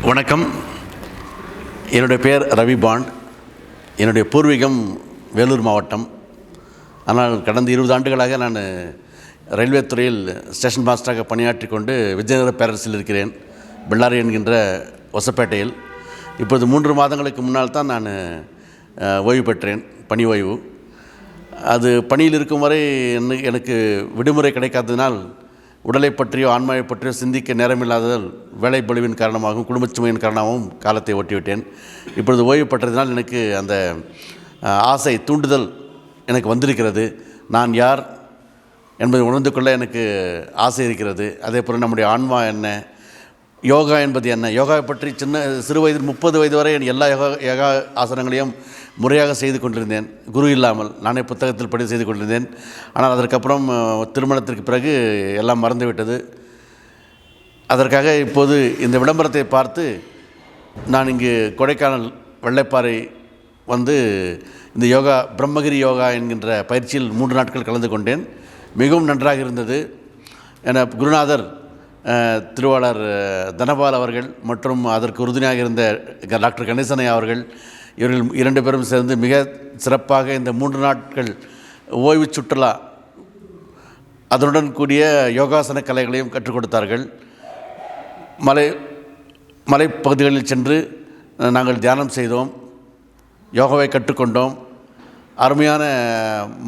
வணக்கம். என்னுடைய பெயர் ரவி பாண்ட். என்னுடைய பூர்வீகம் வேலூர் மாவட்டம். ஆனால் கடந்த 20 ஆண்டுகளாக நான் ரயில்வே துறையில் ஸ்டேஷன் மாஸ்டராக பணியாற்றி கொண்டு விஜயநகர பேரரசில் இருக்கிறேன், பெல்லாரி என்கின்ற ஒசப்பேட்டையில். இப்போது 3 மாதங்களுக்கு முன்னால் தான் நான் ஓய்வு பெற்றேன், பணி ஓய்வு. அது பணியில் இருக்கும் வரை எனக்கு விடுமுறை கிடைக்காததினால் உடலை பற்றியோ ஆன்மாவை பற்றியோ சிந்திக்க நேரமில்லாததால் வேலை பளுவின் காரணமாகவும் குடும்பச் சுமையின் காரணமாகவும் காலத்தை ஓட்டிவிட்டேன். இப்பொழுது ஓய்வு பெற்றதினால் எனக்கு அந்த ஆசை தூண்டுதல் எனக்கு வந்திருக்கிறது. நான் யார் என்பதை உணர்ந்து கொள்ள எனக்கு ஆசை இருக்கிறது. அதே போல் நம்முடைய ஆன்மா என்ன, யோகா என்பது என்ன, யோகாவை பற்றி சிறு வயதில் 30 வயது வரை எல்லா யோகா ஆசனங்களையும் முறையாக செய்து கொண்டிருந்தேன், குரு இல்லாமல். நானே புத்தகத்தில் படி செய்து கொண்டிருந்தேன். ஆனால் அதற்கப்புறம் திருமணத்திற்கு பிறகு எல்லாம் மறந்துவிட்டது. அதற்காக இப்போது இந்த விளம்பரத்தை பார்த்து நான் இங்கு கொடைக்கானல் வெள்ளைப்பாறை வந்து இந்த யோகா பிரம்மகிரி யோகா என்கின்ற பயிற்சியில் 3 நாட்கள் கலந்து கொண்டேன். மிகவும் நன்றாக இருந்தது. என குருநாதர் திருவாளர் தனபால் அவர்கள் மற்றும் அதற்கு உறுதுணையாக இருந்த டாக்டர் கணேசனை அவர்கள், இவர்கள் 2 பேரும் சேர்ந்து மிக சிறப்பாக இந்த 3 நாட்கள் ஓய்வு சுற்றுலா அதனுடன் கூடிய யோகாசன கலைகளையும் கற்றுக் கொடுத்தார்கள். மலைப்பகுதிகளில் சென்று நாங்கள் தியானம் செய்தோம், யோகாவை கற்றுக்கொண்டோம். அருமையான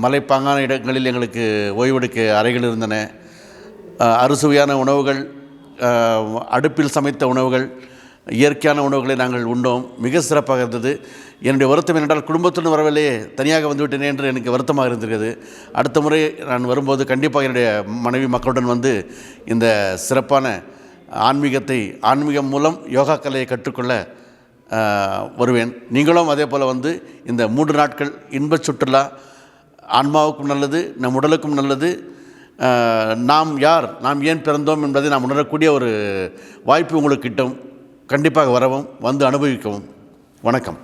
மலைப்பாங்கான இடங்களில் எங்களுக்கு ஓய்வெடுக்க அறைகள் இருந்தன. அறுசுவையான உணவுகள், அடுப்பில் சமைத்த உணவுகள், இயற்கையான உணவுகளை நாங்கள் உண்டோம். மிக சிறப்பாக இருந்தது. என்னுடைய வருத்தம் என்னென்றால் குடும்பத்துடன் வரவில்லையே, தனியாக வந்துவிட்டேனே என்று எனக்கு வருத்தமாக இருந்திருக்கிறது. அடுத்த முறை நான் வரும்போது கண்டிப்பாக என்னுடைய மனைவி மக்களுடன் வந்து இந்த சிறப்பான ஆன்மீகம் மூலம் யோகா கலையை கற்றுக்கொள்ள வருவேன். நீங்களும் அதே போல் வந்து இந்த 3 நாட்கள் இன்பச் சுற்றுலா ஆன்மாவுக்கும் நல்லது, நம் உடலுக்கும் நல்லது. நாம் யார், நாம் ஏன் பிறந்தோம் என்பதை நாம் உணரக்கூடிய ஒரு வாய்ப்பு உங்களுக்கு கிட்டும். கண்டிப்பாக வரவும், வந்து அனுபவிக்கவும். வணக்கம்.